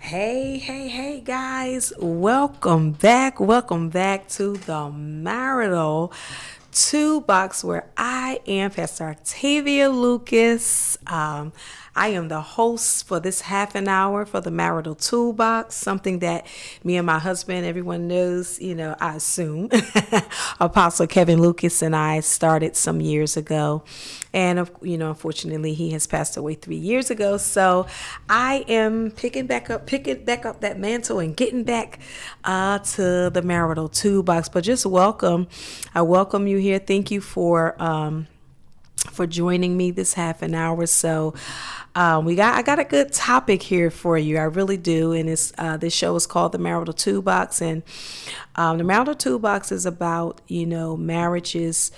Hey, guys. Welcome back. Welcome back to the Marital Toolbox, where I am Pastor Octavia Lucas. I am the host for this half an hour for the Marital Toolbox, something that me and my husband, everyone knows, I assume, Apostle Kevin Lucas and I started some years ago. And, unfortunately, he has passed away 3 years ago. So I am picking back up that mantle and getting back to the Marital Toolbox. But just welcome. I welcome you here. Thank you for joining me this half an hour. So I got a good topic here for you. I really do. And this show is called the Marital Toolbox. And the Marital Toolbox is about, marriages,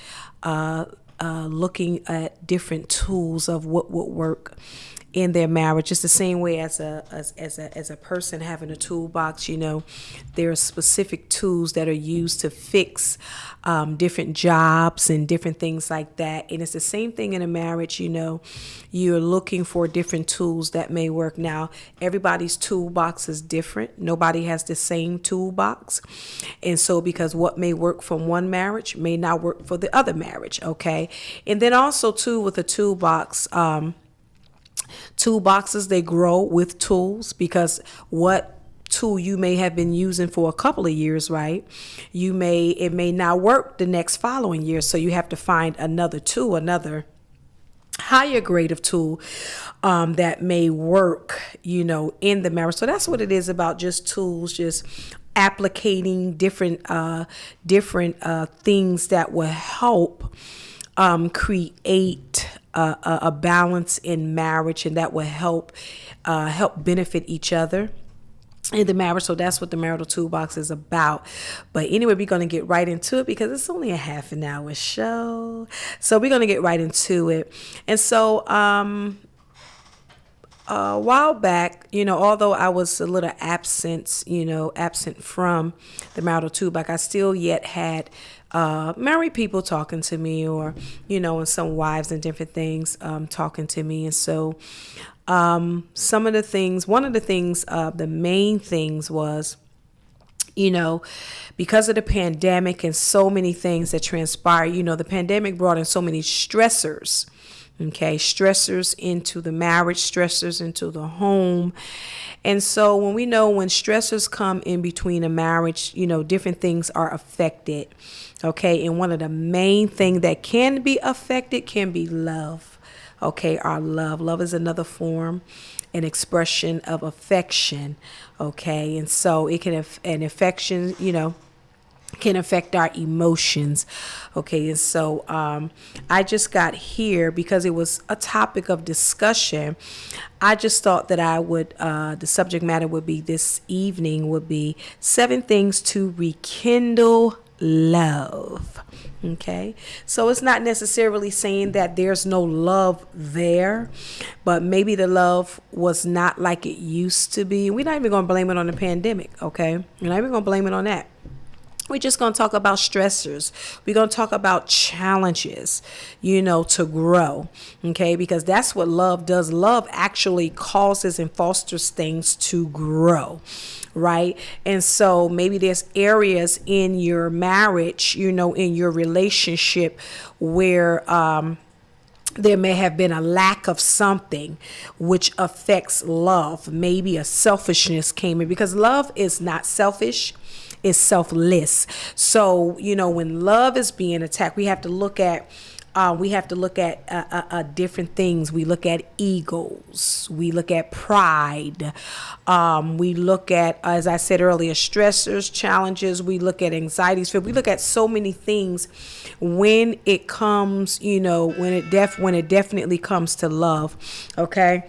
looking at different tools of what would work in their marriage. It's the same way as a person having a toolbox. There are specific tools that are used to fix different jobs and different things like that. And it's the same thing in a marriage. You're looking for different tools that may work. Now, everybody's toolbox is different. Nobody has the same toolbox. And so because what may work from one marriage may not work for the other marriage. Okay. And then also too, with a toolbox, toolboxes, they grow with tools, because what tool you may have been using for a couple of years, right? It may not work the next following year. So you have to find another tool, another higher grade of tool that may work, in the marriage. So that's what it is about, just tools, just applicating different things that will help create a balance in marriage, and that will help benefit each other in the marriage. So that's what the Marital Toolbox is about. But anyway, we're going to get right into it because it's only a half an hour show. So we're going to get right into it. And so a while back, although I was a little absent from the Marital Toolbox, I still yet had married people talking to me, or, and some wives and different things talking to me. And so one of the main things was, because of the pandemic and so many things that transpired, the pandemic brought in so many stressors. Okay, stressors into the marriage, stressors into the home. And so when stressors come in between a marriage, different things are affected. Okay, and one of the main things that can be affected can be love. Okay, our love. Love is another form, an expression of affection. Okay, and so it can have an affection, can affect our emotions. Okay, and so I just got here because it was a topic of discussion. I just thought that I would, the subject matter would be this evening would be 7 things to rekindle love. Okay, so it's not necessarily saying that there's no love there, but maybe the love was not like it used to be. We're not even going to blame it on the pandemic. Okay, we're not even going to blame it on that. We're just going to talk about stressors. We're going to talk about challenges, to grow. Okay, because that's what love does. Love actually causes and fosters things to grow. Right. And so maybe there's areas in your marriage, in your relationship where there may have been a lack of something which affects love. Maybe a selfishness came in, because love is not selfish. Is selfless. So, when love is being attacked, we have to look at different things. We look at egos. We look at pride. We look at, as I said earlier, stressors, challenges. We look at anxieties. We look at so many things when it comes, when it definitely comes to love. Okay.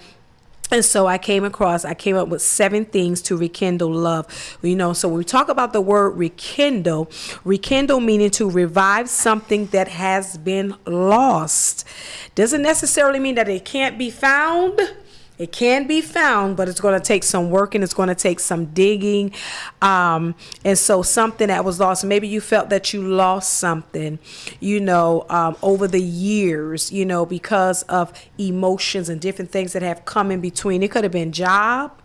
And so I came up with 7 things to rekindle love. So when we talk about the word rekindle meaning to revive something that has been lost. Doesn't necessarily mean that it can't be found. It can be found, but it's going to take some work and it's going to take some digging. And so something that was lost, maybe you felt that you lost something, over the years, because of emotions and different things that have come in between. It could have been job.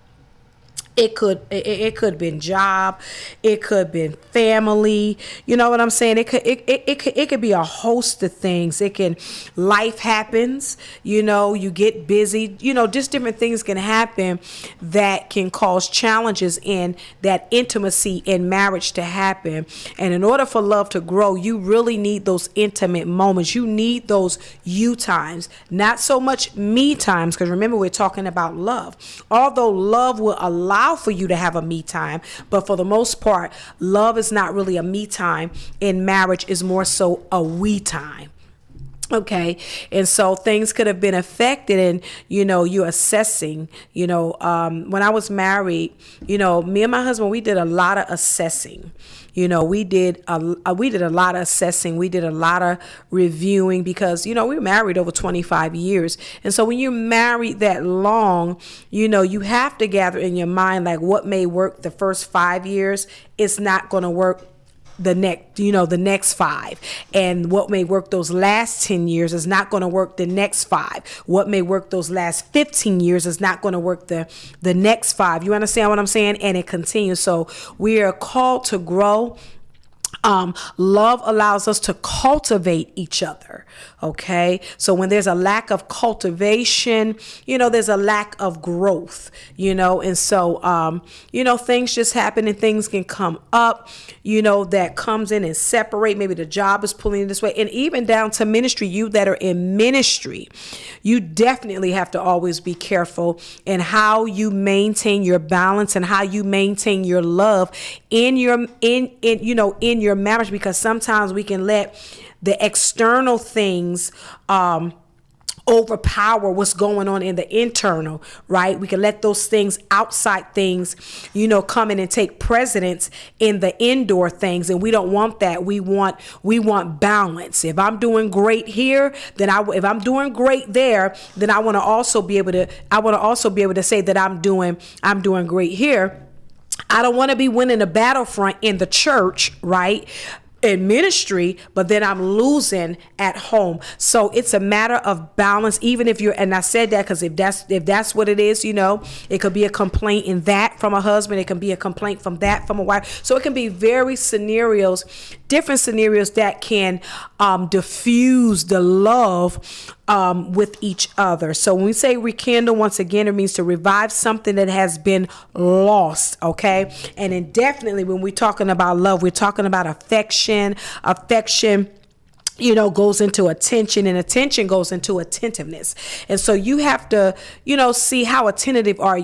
It could have been job, it could have been family. You know what I'm saying? It could be a host of things. It can Life happens. You get busy. Just different things can happen that can cause challenges in that intimacy in marriage to happen. And in order for love to grow, you really need those intimate moments. You need those you times, not so much me times. Because remember, we're talking about love. Although love will allow for you to have a me time, but for the most part, love is not really a me time. In marriage is more so a we time. Okay. And so things could have been affected, and you're assessing. When I was married, me and my husband, we did a lot of assessing. We did a lot of assessing. We did a lot of reviewing, because we were married over 25 years. And so when you're married that long, you have to gather in your mind, like, what may work the first 5 years, it's not going to work the next 5. And what may work those last 10 years is not going to work the next 5. What may work those last 15 years is not going to work the next 5. You understand what I'm saying? And it continues. So we are called to grow. Love allows us to cultivate each other. Okay. So when there's a lack of cultivation, there's a lack of growth, and so, things just happen, and things can come up, that comes in and separate. Maybe the job is pulling you this way, and even down to ministry. You that are in ministry, you definitely have to always be careful in how you maintain your balance and how you maintain your love in your marriage, because sometimes we can let the external things overpower what's going on in the internal, right? We can let those things, outside things, come in and take precedence in the indoor things, and we don't want that. We want balance. If I'm doing great here, then if I'm doing great there, then I want to also be able to say that I'm doing great here. I don't want to be winning the battlefront in the church, right? In ministry, but then I'm losing at home. So it's a matter of balance. Even if and I said that because if that's what it is, it could be a complaint in that from a husband. It can be a complaint from a wife. So it can be different scenarios that can diffuse the love with each other. So when we say rekindle, once again, it means to revive something that has been lost. Okay. And then definitely when we're talking about love, we're talking about affection goes into attention, and attention goes into attentiveness. And so you have to, see how attentive are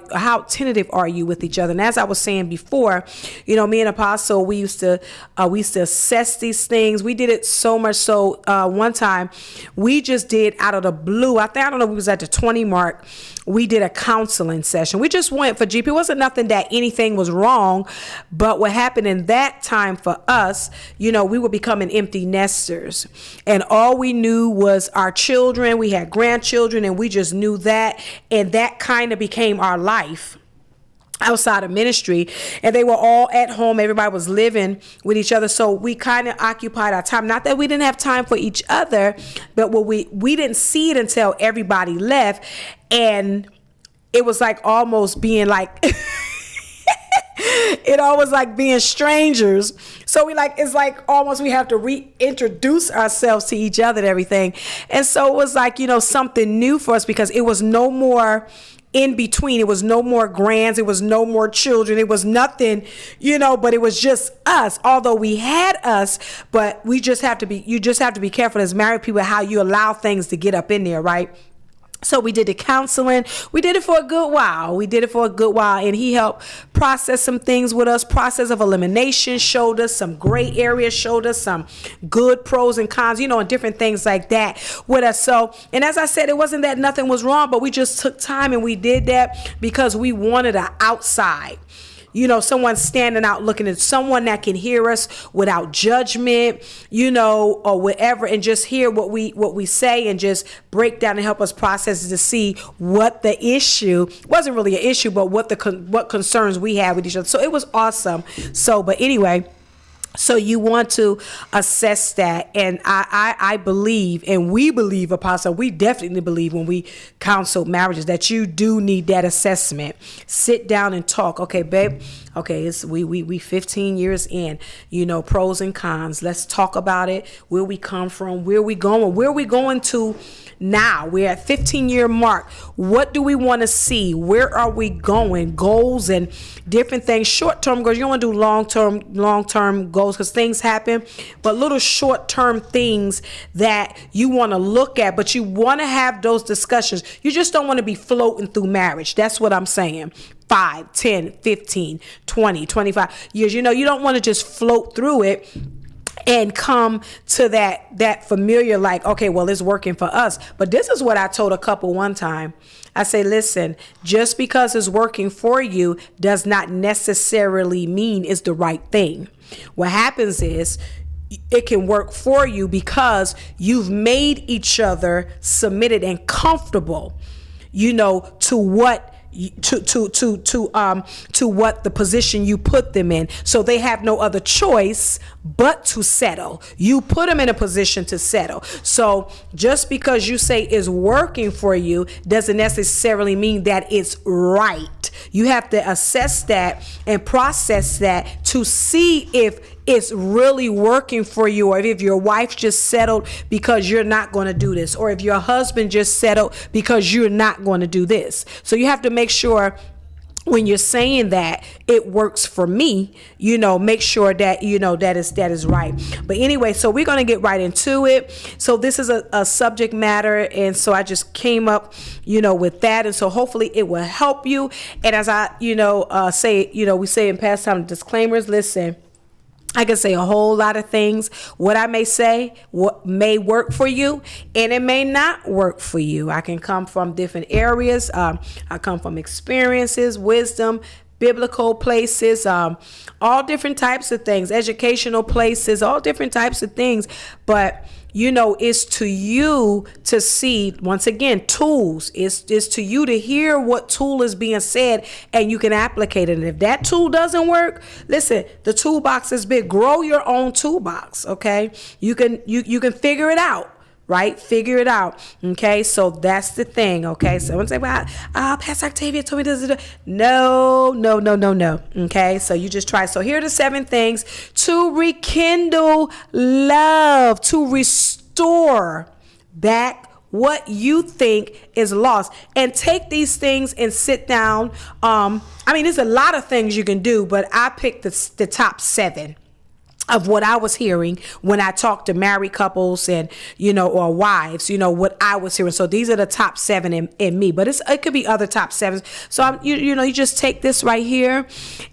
you with each other. And as I was saying before, me and Apostle, we used to assess these things. We did it so much so one time we just did out of the blue. I don't know if it was at the 20 mark. We did a counseling session. We just went for GP. It wasn't nothing that anything was wrong, but what happened in that time for us, we were becoming empty nesters, and all we knew was our children. We had grandchildren, and we just knew that, and that kind of became our life outside of ministry, and they were all at home. Everybody was living with each other. So we kind of occupied our time. Not that we didn't have time for each other, but we didn't see it until everybody left. And it was like almost being like, it almost like being strangers. So it's like almost we have to reintroduce ourselves to each other and everything. And so it was like, something new for us, because it was no more in between. It was no more grands. It was no more children. It was nothing, but it was just us. Although we had us, but you just have to be careful as married people how you allow things to get up in there, right? So we did the counseling. We did it for a good while. And he helped process some things with us. Process of elimination, showed us some gray areas, showed us some good pros and cons, and different things like that with us. So, and as I said, it wasn't that nothing was wrong, but we just took time and we did that because we wanted an outside. Someone standing out, looking at someone that can hear us without judgment, or whatever, and just hear what we say and just break down and help us process to see what the issue wasn't really an issue, but what concerns we had with each other. So it was awesome. So, but anyway, So you want to assess that. And I believe, and we believe, Apostle, we definitely believe when we counsel marriages that you do need that assessment. Sit down and talk. Okay, babe. Okay, we 15 years in, pros and cons. Let's talk about it. Where we come from, where we going, where we going to now. We're at 15-year mark. What do we want to see? Where are we going? Goals and different things. Short-term goals. You don't want to do long-term goals because things happen, but little short-term things that you want to look at, but you want to have those discussions. You just don't want to be floating through marriage. That's what I'm saying. 5, 10, 15, 20, 25 years. You don't want to just float through it and come to that familiar, like, okay, well, it's working for us. But this is what I told a couple one time. I say, listen, just because it's working for you does not necessarily mean it's the right thing. What happens is it can work for you because you've made each other submitted and comfortable, to what to what the position you put them in. So they have no other choice but to settle. You put them in a position to settle. So just because you say it's working for you doesn't necessarily mean that it's right. You have to assess that and process that to see if it's really working for you, or if your wife just settled because you're not going to do this, or if your husband just settled because you're not going to do this. So you have to make sure when you're saying that it works for me, make sure that that is right. But anyway, so we're going to get right into it. So this is a subject matter, and so I just came up with that, and so hopefully it will help you. And as I say, we say in past time disclaimers, listen, I can say a whole lot of things. What I may say, what may work for you, and it may not work for you. I can come from different areas. I come from experiences, wisdom, biblical places, all different types of things, educational places, all different types of things. But it's to you to see, once again, tools. It's to you to hear what tool is being said, and you can applicate it. And if that tool doesn't work, listen, the toolbox is big. Grow your own toolbox, okay? You can figure it out. Right? Figure it out. Okay. So that's the thing. Okay. So someone say, well, Pastor Octavia told me this. No. Okay. So you just try. So here are the 7 things to rekindle love, to restore back what you think is lost. And take these things and sit down. There's a lot of things you can do, but I picked the top 7 of what I was hearing when I talked to married couples and, or wives, what I was hearing. So these are the top 7 in me, but it could be other top 7s. So you just take this right here,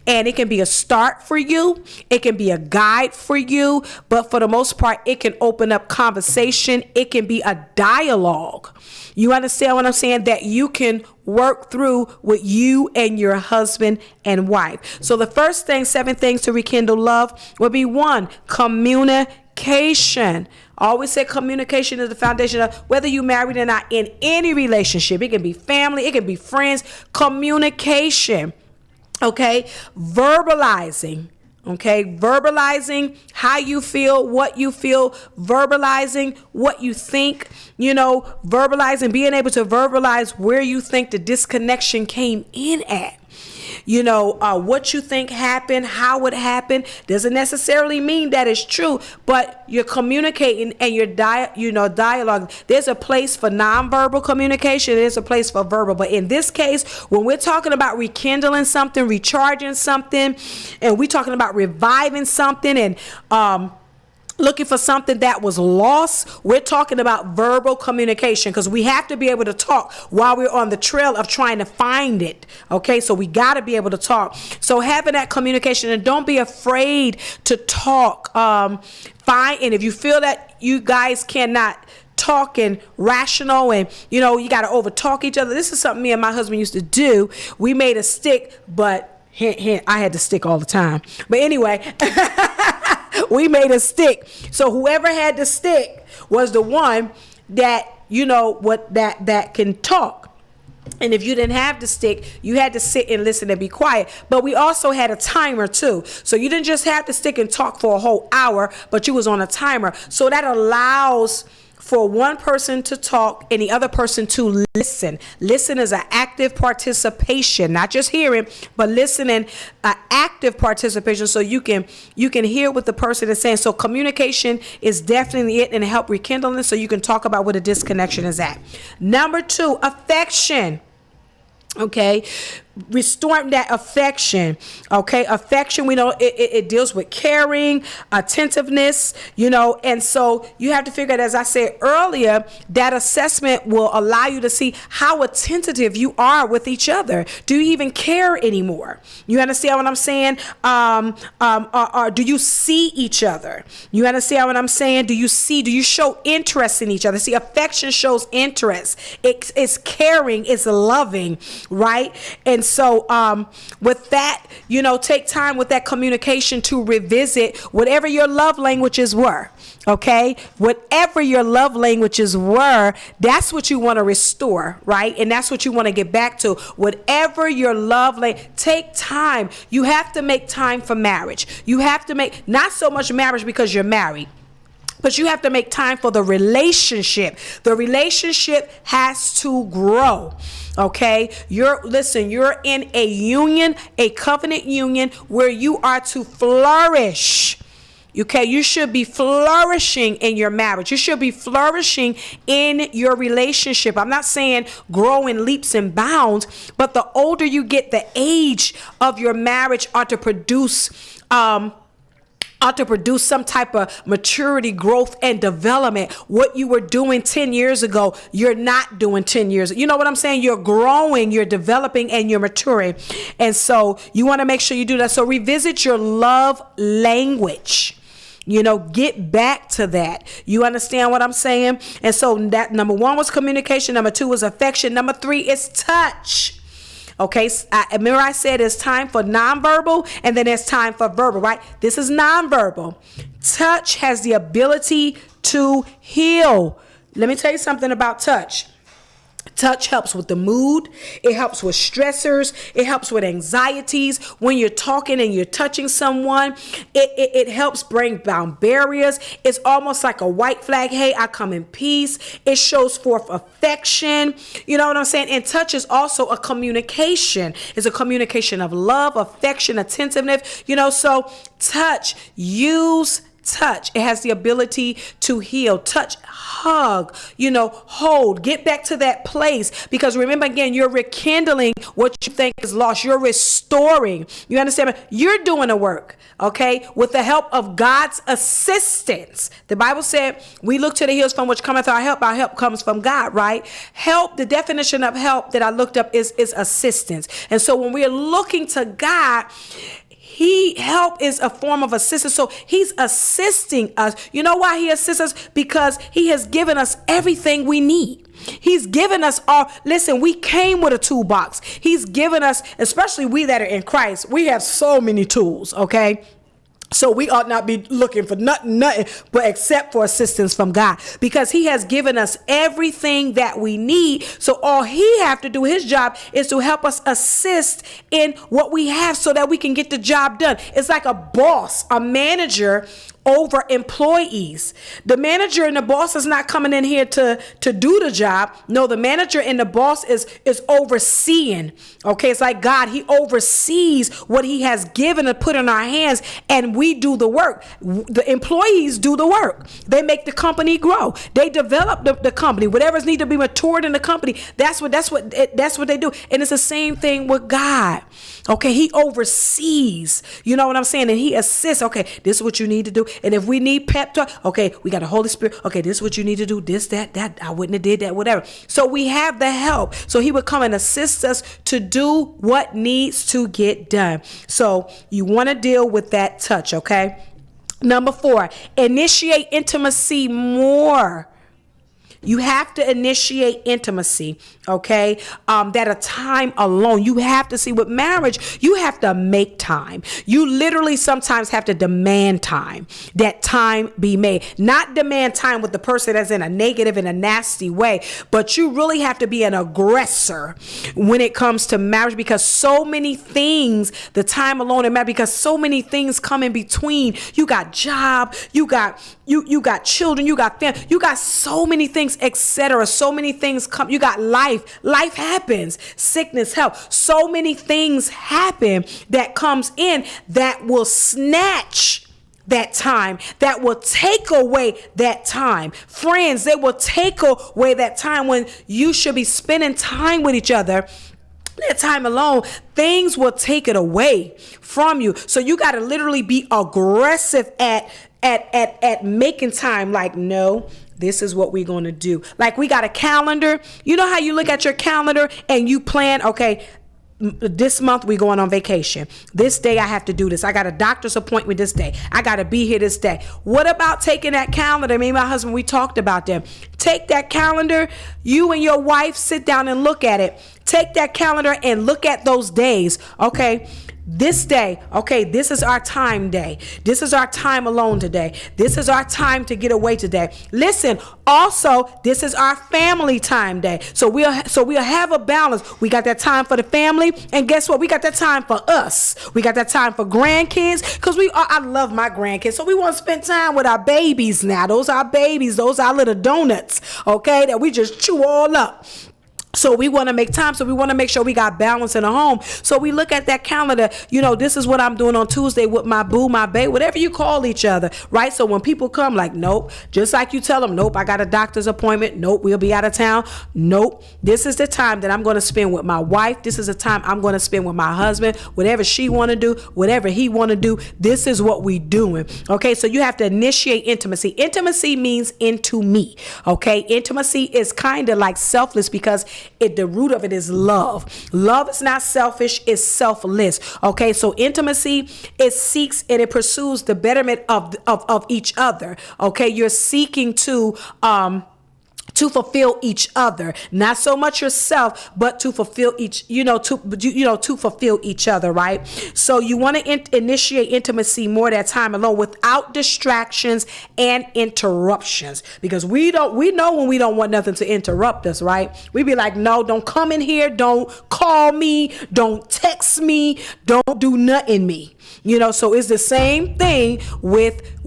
and it can be a start for you. It can be a guide for you, but for the most part, it can open up conversation. It can be a dialogue. You understand what I'm saying? That you can work through with you and your husband and wife. So the first thing, 7 things to rekindle love would be 1, communication. I always say communication is the foundation of whether you married or not in any relationship. It can be family, it can be friends. Communication. Okay. Verbalizing. Okay, verbalizing how you feel, what you feel, verbalizing what you think, verbalizing, being able to verbalize where you think the disconnection came in at. What you think happened, how it happened, doesn't necessarily mean that it's true, but you're communicating and you're dialogue. There's a place for nonverbal communication. There's a place for verbal. But in this case, when we're talking about rekindling something, recharging something, and we're talking about reviving something and, looking for something that was lost, we're talking about verbal communication, because we have to be able to talk while we're on the trail of trying to find it. Okay, so we got to be able to talk. So having that communication, and don't be afraid to talk. Fine, and if you feel that you guys cannot talk and rational and you got to over talk each other, this is something me and my husband used to do. We made a stick, but I had the stick all the time. But anyway, we made a stick. So whoever had the stick was the one that, that can talk. And if you didn't have the stick, you had to sit and listen and be quiet. But we also had a timer too. So you didn't just have to stick and talk for a whole hour, but you was on a timer. So that allows for one person to talk and the other person to listen. Listen is an active participation, not just hearing, but listening, an active participation, so you can hear what the person is saying. So communication is definitely it, and help rekindling, so you can talk about where the disconnection is at. Number 2, affection. Okay, restoring that affection. Okay, affection, we know it deals with caring, attentiveness, and so you have to figure out, as I said earlier, that assessment will allow you to see how attentive you are with each other. Do you even care anymore? You understand what I'm saying? Or do you see each other? You understand what I'm saying? Do you show interest in each other? See, affection shows interest. It's caring, it's loving, right? And so with that, take time with that communication to revisit whatever your love languages were. Okay, whatever your love languages were, that's what you want to restore, right? And that's what you want to get back to. Whatever your love language, take time. You have to make time for marriage. You have to make, not so much marriage because you're married, but you have to make time for the relationship. The relationship has to grow. Okay, you're in a union, a covenant union, where you are to flourish. Okay, you should be flourishing in your marriage. You should be flourishing in your relationship. I'm not saying grow in leaps and bounds, but the older you get, the age of your marriage ought to produce some type of maturity, growth, and development. What you were doing 10 years ago, you're not doing 10 years. You know what I'm saying? You're growing, you're developing, and you're maturing. And so you want to make sure you do that. So revisit your love language. Get back to that. You understand what I'm saying? And so that number 1 was communication. Number 2 was affection. Number 3 is touch. Okay, remember I said it's time for nonverbal and then it's time for verbal, right? This is nonverbal. Touch has the ability to heal. Let me tell you something about touch. Touch helps with the mood. It helps with stressors. It helps with anxieties. When you're talking and you're touching someone, it helps bring down barriers. It's almost like a white flag. Hey, I come in peace. It shows forth affection. You know what I'm saying? And touch is also a communication. It's a communication of love, affection, attentiveness. So use touch. It has the ability to heal. Touch, hug, hold, get back to that place. Because remember, again, you're rekindling what you think is lost. You're restoring. You understand? You're doing the work, okay, with the help of God's assistance. The Bible said we look to the hills from which cometh our help. Our help comes from God, right? Help, the definition of help that I looked up is assistance. And so when we're looking to God, help is a form of assistance. So he's assisting us. You know why he assists us? Because he has given us everything we need. He's given us all. Listen, we came with a toolbox. He's given us, especially we that are in Christ, we have so many tools, okay? So we ought not be looking for nothing but except for assistance from God, because he has given us everything that we need. So all he have to do, his job, is to help us assist in what we have so that we can get the job done. It's like a boss, a manager over employees. The manager and the boss is not coming in here to do the job. No, the manager and the boss is overseeing. Okay, it's like God. He oversees what he has given and put in our hands, and we do the work. The employees do the work. They make the company grow. They develop the company. Whatever's need to be matured in the company, that's what they do. And it's the same thing with God. Okay, he oversees. You know what I'm saying? And he assists. Okay, this is what you need to do. And if we need pep talk, okay, we got the Holy Spirit. Okay, this is what you need to do. This, that, I wouldn't have did that, whatever. So we have the help. So he would come and assist us to do what needs to get done. So you want to deal with that touch, okay? Number 4, initiate intimacy more. You have to initiate intimacy, okay? That a time alone. You have to see with marriage, you have to make time. You literally sometimes have to demand time. That time be made. Not demand time with the person that's in a negative and a nasty way, but you really have to be an aggressor when it comes to marriage, because so many things, the time alone in marriage, because so many things come in between. You got job, you got children, you got family, you got so many things, etc. So many things come. You got life happens, sickness, health. So many things happen that comes in that will snatch that time, that will take away that time. Friends, they will take away that time when you should be spending time with each other. That time alone, things will take it away from you. So you got to literally be aggressive at making time. Like, no, this is what we're going to do. Like, we got a calendar. You know how you look at your calendar and you plan, okay, this month we going on vacation. This day I have to do this. I got a doctor's appointment this day. I got to be here this day. What about taking that calendar? Me and my husband, we talked about them. Take that calendar. You and your wife sit down and look at it. Take that calendar and look at those days. Okay. This day, okay, this is our time day. This is our time alone today. This is our time to get away today. Listen, also, this is our family time day. So we'll have a balance. We got that time for the family, and guess what? We got that time for us. We got that time for grandkids, because I love my grandkids. So we want to spend time with our babies now. Those are our babies. Those are our little donuts, okay, that we just chew all up. So we want to make time. So we want to make sure we got balance in the home. So we look at that calendar. You know, this is what I'm doing on Tuesday with my boo, my babe, whatever you call each other, right? So when people come, like, nope, just like you tell them, nope, I got a doctor's appointment. Nope, we'll be out of town. Nope, this is the time that I'm going to spend with my wife. This is the time I'm going to spend with my husband. Whatever she want to do, whatever he want to do, this is what we doing. Okay, so you have to initiate intimacy. Intimacy means into me. Okay, intimacy is kind of like selfless, because the root of it is love. Love is not selfish, it's selfless. Okay, so intimacy, it seeks and it pursues the betterment of each other. Okay, you're seeking to fulfill each other, not so much yourself, but to fulfill to fulfill each other, right? So you want to initiate intimacy more that time alone, without distractions and interruptions, because we know when we don't want nothing to interrupt us, right? We be like, no, don't come in here, don't call me, don't text me, don't do nothing me. So it's the same thing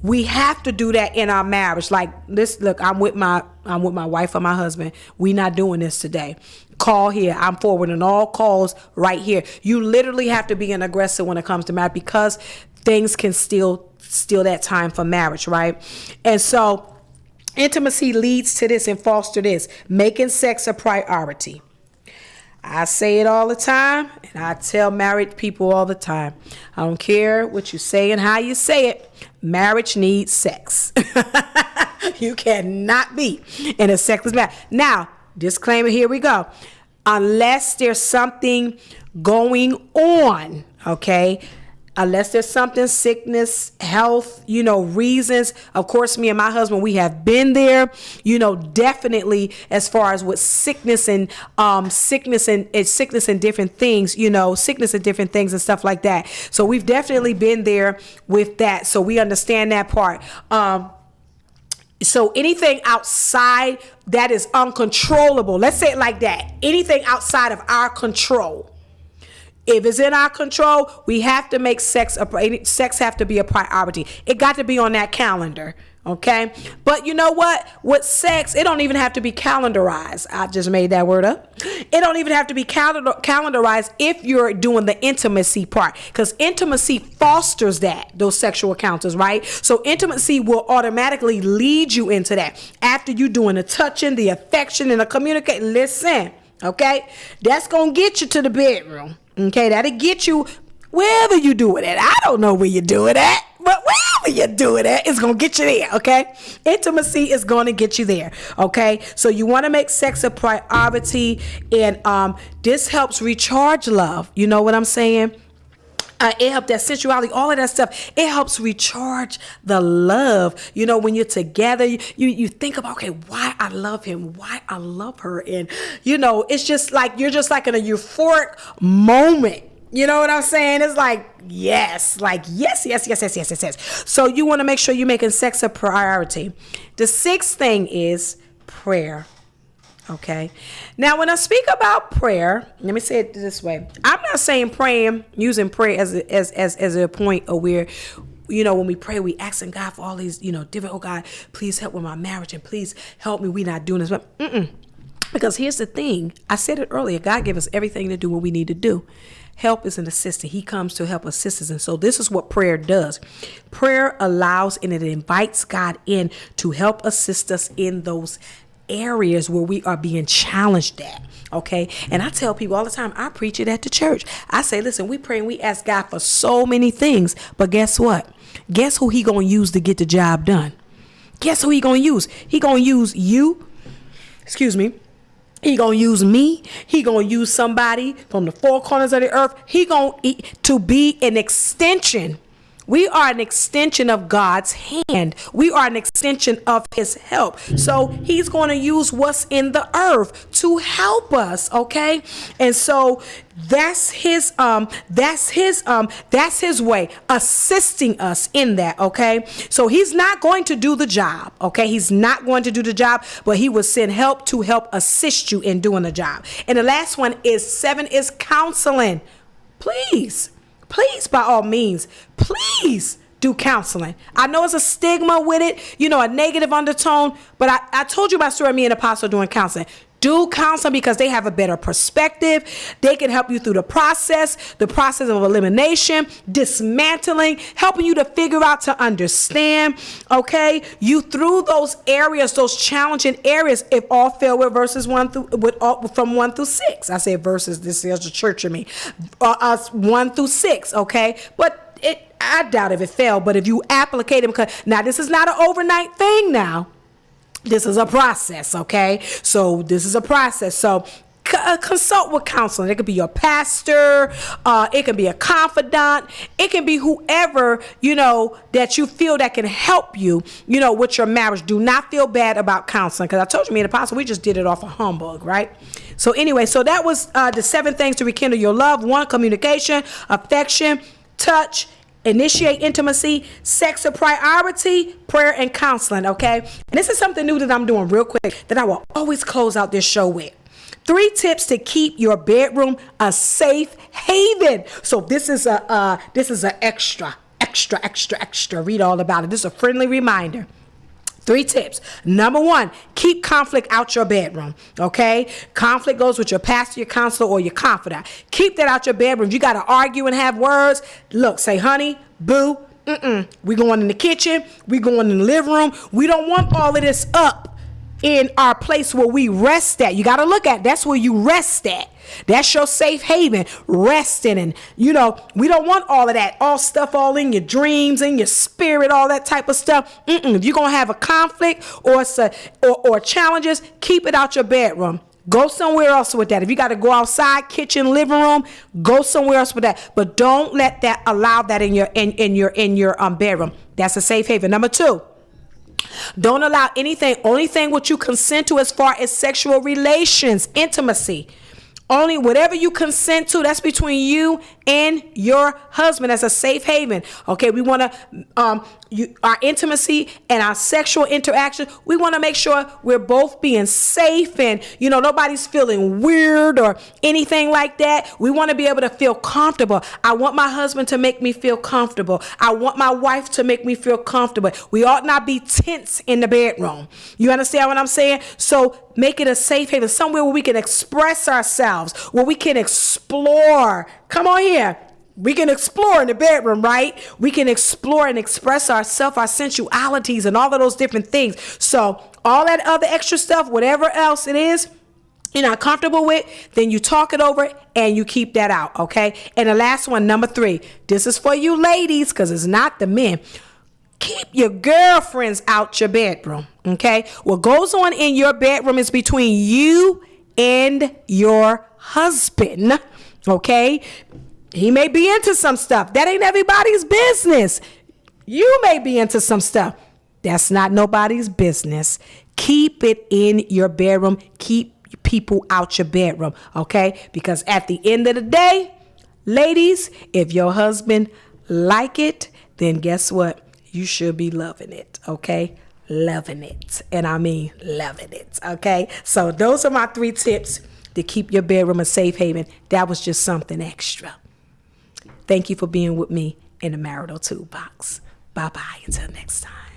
we have to do that in our marriage. Like this, look, I'm with my wife or my husband. We not doing this today. Call here. I'm forwarding all calls right here. You literally have to be an aggressor when it comes to marriage, because things can steal that time for marriage, right? And so intimacy leads to this and foster this, making sex a priority. I say it all the time, and I tell married people all the time. I don't care what you say and how you say it. Marriage needs sex. You cannot be in a sexless marriage. Now, disclaimer, here we go. Unless there's something going on, okay? Unless there's something, sickness, health, reasons. Of course, me and my husband, we have been there, definitely as far as with sickness and sickness and different things, sickness and different things and stuff like that. So we've definitely been there with that. So we understand that part. So anything outside that is uncontrollable, let's say it like that, anything outside of our control. If it's in our control, we have to make sex have to be a priority. It got to be on that calendar, okay? But you know what? With sex, it don't even have to be calendarized. I just made that word up. It don't even have to be calendarized if you're doing the intimacy part, because intimacy fosters those sexual encounters, right? So intimacy will automatically lead you into that. After you doing the touching, the affection, and the communicate. Listen, okay? That's going to get you to the bedroom. Okay, that'll get you wherever you do it at. I don't know where you do it at, but wherever you do it at, it's going to get you there, okay? Intimacy is going to get you there, okay? So you want to make sex a priority, and this helps recharge love. You know what I'm saying? It helps that sensuality, all of that stuff. It helps recharge the love. You know, when you're together, you think about, okay, why I love him, why I love her. And, you know, it's just like, you're just like in a euphoric moment. You know what I'm saying? It's like, yes, yes. So you want to make sure you're making sex a priority. The sixth thing is prayer. Okay. Now, when I speak about prayer, let me say it this way. I'm not saying using prayer as a point of where, you know, when we pray, we asking God for all these, you know, different, oh God, please help with my marriage and please help me. We not doing this. But because here's the thing. I said it earlier. God gave us everything to do what we need to do. Help is an assistant. He comes to help assist us. And so this is what prayer does. Prayer allows and it invites God in to help assist us in those areas where we are being challenged at. Okay. And I tell people all the time, I preach it at the church. I say, listen, we pray and we ask God for so many things, but guess what? Guess who he going to use to get the job done? Guess who he going to use? He going to use you. Excuse me. He going to use me. He going to use somebody from the four corners of the earth. He going to be an extension. We are an extension of God's hand. We are an extension of his help. So he's going to use what's in the earth to help us. Okay. And so that's his way, assisting us in that. Okay. So he's not going to do the job. Okay. He's not going to do the job, but he will send help to help assist you in doing the job. And the last one is 7 is counseling. Please, by all means, please do counseling. I know it's a stigma with it, you know, a negative undertone, but I told you my story of me and Apostle doing counseling. Do counseling because they have a better perspective. They can help you through the process of elimination, dismantling, helping you to figure out, to understand, okay? You through those areas, those challenging areas, if all fail with verses 1 from 1 through 6. I say verses, this is the church of me. 1 through 6, okay? But I doubt if it failed, but if you applicate them, now this is not an overnight thing now. This is a process, okay? So this is a process. So consult with counseling. It could be your pastor. It can be a confidant. It can be whoever, you know, that you feel that can help you, you know, with your marriage. Do not feel bad about counseling. Because I told you, me and Apostle, we just did it off a humbug, right? So anyway, so that was the 7 things to rekindle your love. 1, communication, affection, touch, initiate intimacy, sex a priority, prayer and counseling, okay? And this is something new that I'm doing real quick that I will always close out this show with. 3 tips to keep your bedroom a safe haven. So this is a extra. Read all about it. This is a friendly reminder. 3 tips. Number 1, keep conflict out your bedroom. Okay? Conflict goes with your pastor, your counselor, or your confidant. Keep that out your bedroom. If you got to argue and have words, look, say, honey, boo, we going in the kitchen. We going in the living room. We don't want all of this up in our place where we rest at. You got to look at, that's where you rest at. That's your safe haven, resting. And, you know, we don't want all of that, all stuff all in your dreams, in your spirit, all that type of stuff. If you're going to have a conflict or challenges, keep it out your bedroom. Go somewhere else with that. If you got to go outside, kitchen, living room, go somewhere else with that. But don't allow that in your bedroom. That's a safe haven. Number 2. Don't allow anything, only thing what you consent to as far as sexual relations, intimacy. Only whatever you consent to, that's between you and your husband. As a safe haven. Okay, we want to, our intimacy and our sexual interaction, we want to make sure we're both being safe and, you know, nobody's feeling weird or anything like that. We want to be able to feel comfortable. I want my husband to make me feel comfortable. I want my wife to make me feel comfortable. We ought not be tense in the bedroom. You understand what I'm saying? So make it a safe haven, somewhere where we can express ourselves, where we can explore. Come on here. We can explore in the bedroom, right? We can explore and express ourselves, our sensualities and all of those different things. So all that other extra stuff, whatever else it is, you're not comfortable with, then you talk it over and you keep that out, okay? And the last one, number 3, this is for you ladies because it's not the men. Keep your girlfriends out your bedroom, okay? What goes on in your bedroom is between you and your husband, okay? He may be into some stuff. That ain't everybody's business. You may be into some stuff. That's not nobody's business. Keep it in your bedroom. Keep people out your bedroom, okay? Because at the end of the day, ladies, if your husband like it, then guess what? You should be loving it, okay? Loving it. And I mean loving it, okay? So those are my 3 tips to keep your bedroom a safe haven. That was just something extra. Thank you for being with me in the Marital Toolbox. Bye-bye until next time.